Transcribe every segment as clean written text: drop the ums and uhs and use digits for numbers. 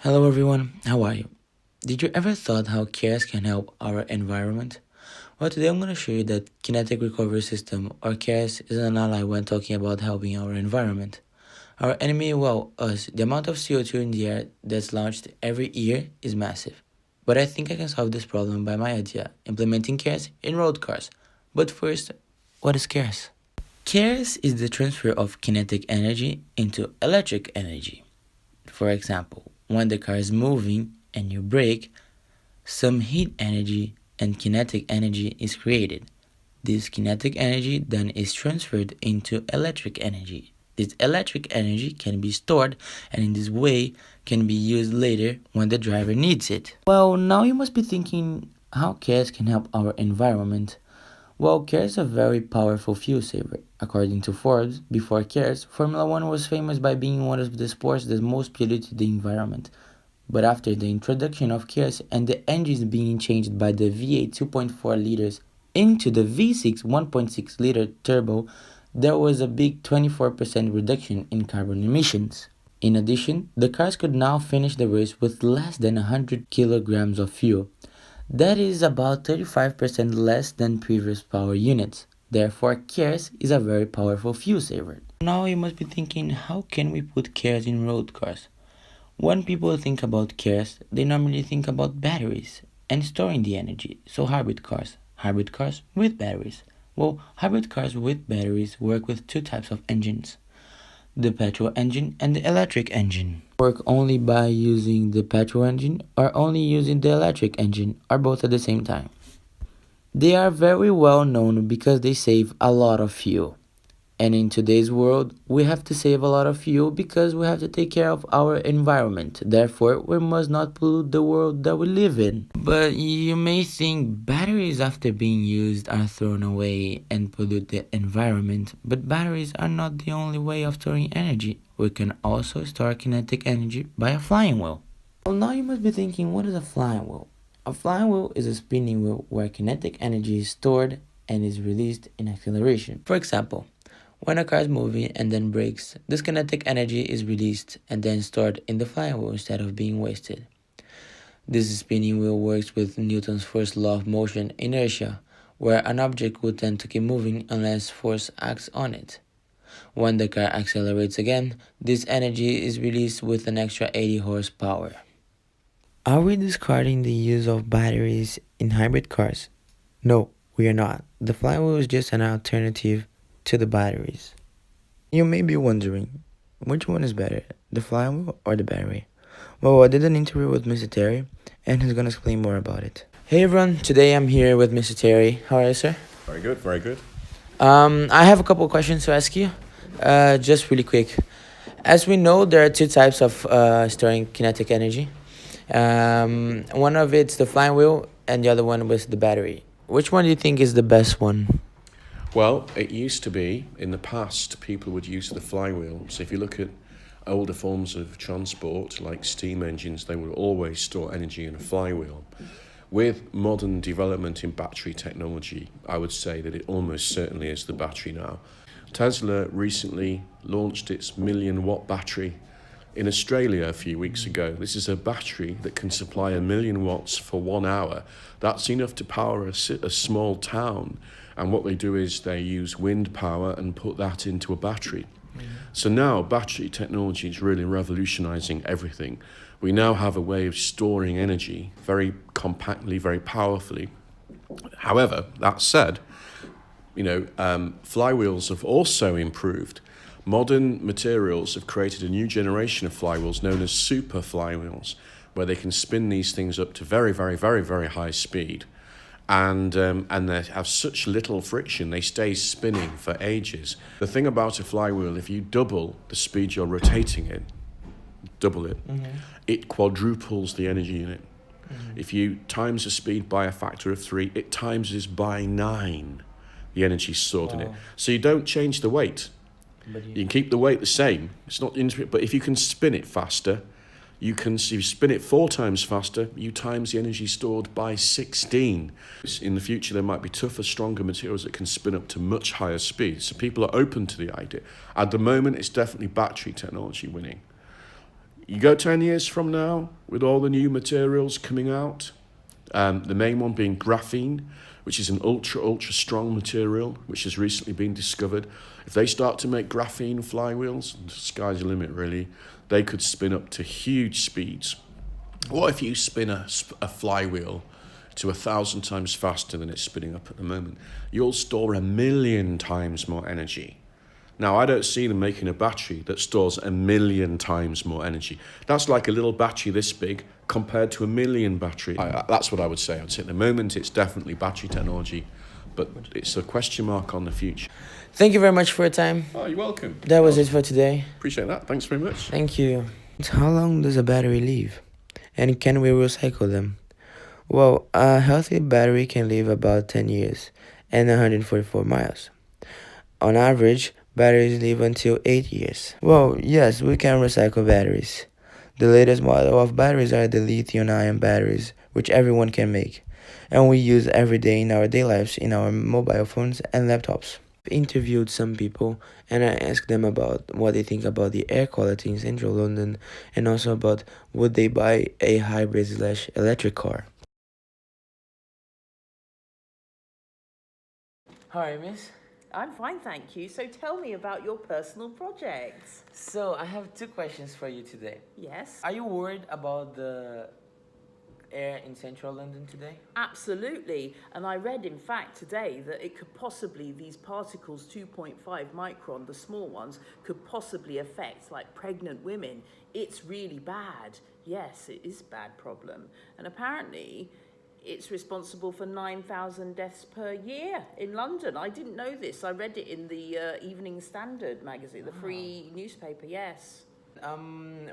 Hello everyone, how are you? Did you ever thought how KERS can help our environment? Well, today I'm going to show you that Kinetic Recovery System, or KERS, is an ally when talking about helping our environment. Our enemy, well, us, the amount of CO2 in the air that's launched every year is massive. But I think I can solve this problem by my idea, implementing KERS in road cars. But first, what is KERS? KERS is the transfer of kinetic energy into electric energy. For example, when the car is moving and you brake, some heat energy and kinetic energy is created. This kinetic energy then is transferred into electric energy. This electric energy can be stored and in this way can be used later when the driver needs it. Well, now you must be thinking how KERS can help our environment. Well, KERS is a very powerful fuel saver. According to Forbes, before KERS, Formula One was famous by being one of the sports that most polluted the environment. But after the introduction of KERS and the engines being changed by the V8 2.4 liters into the V6 1.6 liter turbo, there was a big 24% reduction in carbon emissions. In addition, the cars could now finish the race with less than 100 kilograms of fuel. That is about 35% less than previous power units. Therefore, KERS is a very powerful fuel saver. Now you must be thinking, how can we put KERS in road cars? When people think about KERS, they normally think about batteries and storing the energy. So hybrid cars with batteries. Well, hybrid cars with batteries work with two types of engines, the petrol engine and the electric engine. Work only by using the petrol engine or only using the electric engine or both at the same time. They are very well known because they save a lot of fuel. And in today's world, we have to save a lot of fuel because we have to take care of our environment. Therefore, we must not pollute the world that we live in. But you may think batteries after being used are thrown away and pollute the environment. But batteries are not the only way of storing energy. We can also store kinetic energy by a flying wheel. Well, now you must be thinking, what is a flying wheel? A flying wheel is a spinning wheel where kinetic energy is stored and is released in acceleration. For example, when a car is moving and then brakes, this kinetic energy is released and then stored in the flying wheel instead of being wasted. This spinning wheel works with Newton's first law of motion, inertia, where an object will tend to keep moving unless force acts on it. When the car accelerates again, this energy is released with an extra 80 horsepower. Are we discarding the use of batteries in hybrid cars? No, we are not. The flywheel is just an alternative to the batteries. You may be wondering, which one is better, the flywheel or the battery? Well, I did an interview with Mr. Terry, and he's gonna explain more about it. Hey everyone, today I'm here with Mr. Terry. How are you, sir? Very good, very good. I have a couple of questions to ask you, just really quick. As we know, there are two types of storing kinetic energy. One of it's the flywheel, and the other one was the battery. Which one do you think is the best one? Well, it used to be, in the past, people would use the flywheel. So if you look at older forms of transport, like steam engines, they would always store energy in a flywheel. With modern development in battery technology, I would say that it almost certainly is the battery now. Tesla recently launched its million-watt battery in Australia a few weeks ago. This is a battery that can supply 1,000,000 watts for 1 hour. That's enough to power a small town. And what they do is they use wind power and put that into a battery. So now battery technology is really revolutionizing everything. We now have a way of storing energy very compactly, very powerfully. However, that said, flywheels have also improved. Modern materials have created a new generation of flywheels known as super flywheels, where they can spin these things up to very, very, very, very high speed. And they have such little friction, they stay spinning for ages. The thing about a flywheel, if you double the speed you're rotating it, it quadruples the energy in it. If you times the speed by a factor of 3, it times by 9 the energy stored in it. So you don't change the weight. You can keep the weight the same. It's not but if you can spin it faster, you spin it 4 times faster, you times the energy stored by 16. In the future, there might be tougher, stronger materials that can spin up to much higher speeds. So people are open to the idea. At the moment, it's definitely battery technology winning. You go 10 years from now with all the new materials coming out, the main one being graphene, which is an ultra strong material, which has recently been discovered. If they start to make graphene flywheels, the sky's the limit really, they could spin up to huge speeds. What if you spin a flywheel to 1,000 times faster than it's spinning up at the moment? You'll store 1,000,000 times more energy. Now, I don't see them making a battery that stores 1,000,000 times more energy. That's like a little battery this big compared to 1,000,000 battery. That's what I would say. I'd say at the moment it's definitely battery technology, but it's a question mark on the future. Thank you very much for your time. Oh, you're welcome. That was it for today. Appreciate that. Thanks very much. Thank you. How long does a battery live? And can we recycle them? Well, a healthy battery can live about 10 years and 144 miles. On average, batteries live until 8 years. Well, yes, we can recycle batteries. The latest model of batteries are the lithium-ion batteries, which everyone can make, and we use every day in our daily lives in our mobile phones and laptops. I interviewed some people and I asked them about what they think about the air quality in central London and also about would they buy a hybrid/electric car. Hi, miss. I'm fine, thank you. So tell me about your personal projects. So I have two questions for you today. Yes? Are you worried about the air in central London today? Absolutely. And I read, in fact, today that it could possibly, these particles, 2.5 micron, the small ones, could possibly affect like pregnant women. It's really bad. Yes, it is a bad problem. And apparently, it's responsible for 9,000 deaths per year in London. I didn't know this. I read it in the Evening Standard magazine, the free newspaper, yes.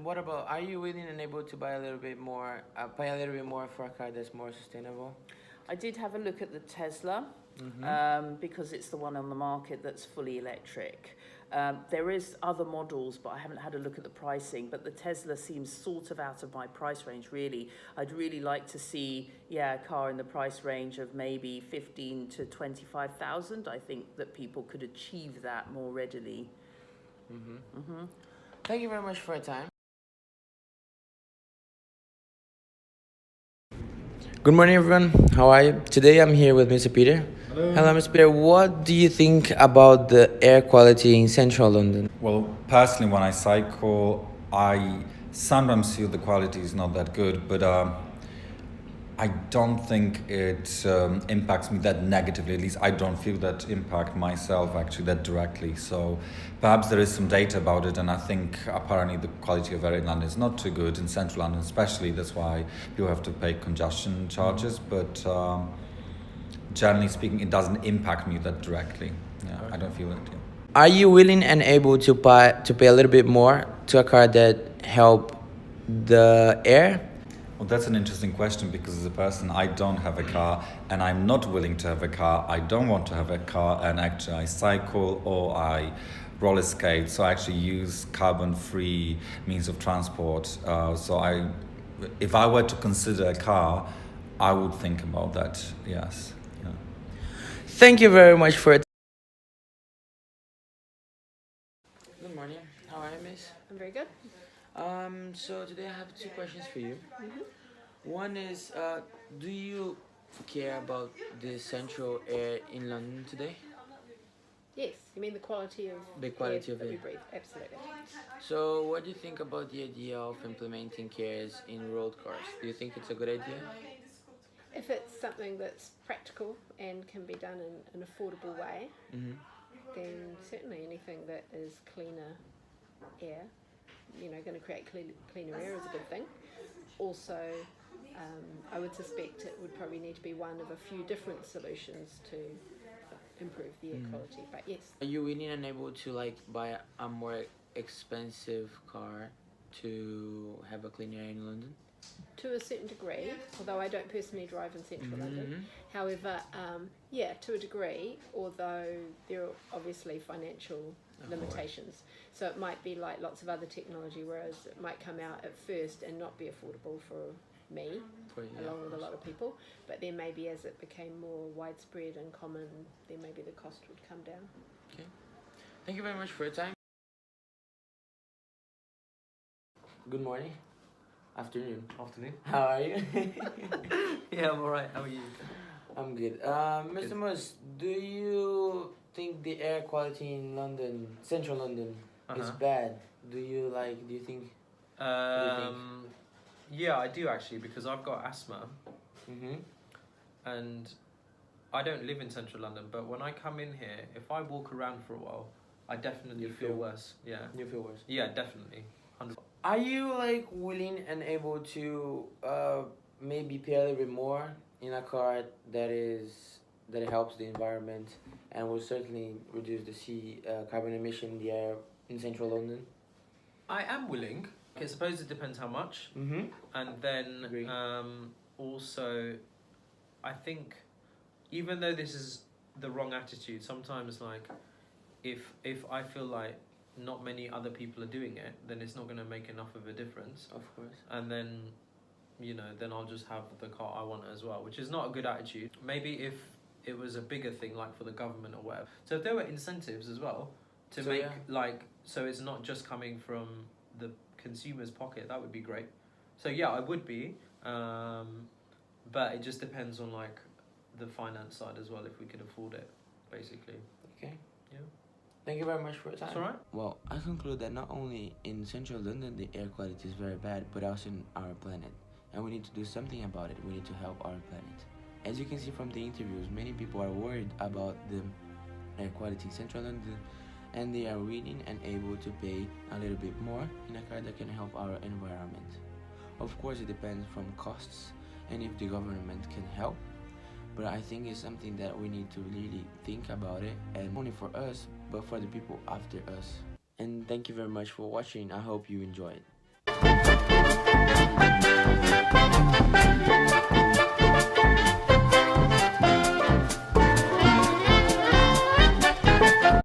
What about, are you willing and able to buy a little bit more, pay a little bit more for a car that's more sustainable? I did have a look at the Tesla, because it's the one on the market that's fully electric. There is other models, but I haven't had a look at the pricing, but the Tesla seems sort of out of my price range, really. I'd really like to see, a car in the price range of maybe 15 to 25,000. I think that people could achieve that more readily. Thank you very much for your time. Good morning, everyone. How are you? Today I'm here with Mr. Peter. Hello, Mr. Peter. What do you think about the air quality in central London? Well, personally, when I cycle, I sometimes feel the quality is not that good, but I don't think it impacts me that negatively. At least I don't feel that impact myself actually that directly. So perhaps there is some data about it, and I think apparently the quality of air in London is not too good, in central London especially. That's why people have to pay congestion charges, but generally speaking, it doesn't impact me that directly. Yeah, I don't feel it. Yeah. Are you willing and able to pay a little bit more to a car that help the air? Well, that's an interesting question because as a person, I don't have a car and I'm not willing to have a car. I don't want to have a car, and actually I cycle or I roller skate. So I actually use carbon-free means of transport. So if I were to consider a car, I would think about that, yes. Yeah. Thank you very much for it. Good morning. How are you, miss? I'm very good. So today I have two questions for you. One is, do you care about the central air in London today? Yes, you mean the quality of The quality air of that we air. breathe? Absolutely. So what do you think about the idea of implementing KERS in road cars? Do you think it's a good idea? If it's something that's practical and can be done in an affordable way, then certainly anything that is cleaner air, going to create cleaner air is a good thing. Also, I would suspect it would probably need to be one of a few different solutions to improve the air quality. But yes, Are you willing and able to buy a more expensive car to have a cleaner air in London? to a certain degree, although I don't personally drive in central London. However, to a degree, although there are obviously financial limitations. So it might be like lots of other technology, whereas it might come out at first and not be affordable for me, along with a lot of people. But then maybe as it became more widespread and common, then maybe the cost would come down. Okay. Thank you very much for your time. Good morning. Afternoon. Afternoon. How are you? Yeah, I'm alright. How are you? I'm good. Mr. Good. Mus, do you think the air quality in London, central London, is Uh-huh. bad? Do you think? What do you think? Yeah, I do actually because I've got asthma Mm-hmm. and I don't live in central London. But when I come in here, if I walk around for a while, I definitely You feel feel- worse. Yeah. You feel worse. Yeah, definitely. 100. Are you like willing and able to maybe pay a little bit more in a car that helps the environment and will certainly reduce the carbon emission in the air in central London? I am willing. I suppose it depends how much, Mm-hmm. and then Agree. also, I think even though this is the wrong attitude, sometimes like if I feel like not many other people are doing it, then it's not going to make enough of a difference, Of course. and then then I'll just have the car I want as well, which is not a good attitude. Maybe if it was a bigger thing like for the government or whatever, so if there were incentives as well to So, make yeah. like, so it's not just coming from the consumer's pocket, that would be great. So yeah, I would be, but it just depends on like the finance side as well, if we could afford it, basically. Okay. Yeah. Thank you very much for your time. That's alright. Well, I conclude that not only in central London the air quality is very bad, but also in our planet. And we need to do something about it. We need to help our planet. As you can see from the interviews, many people are worried about the air quality in central London, and they are willing and able to pay a little bit more in a car that can help our environment. Of course, it depends from costs and if the government can help, but I think it's something that we need to really think about it, and not only for us, but for the people after us. And thank you very much for watching. I hope you enjoyed.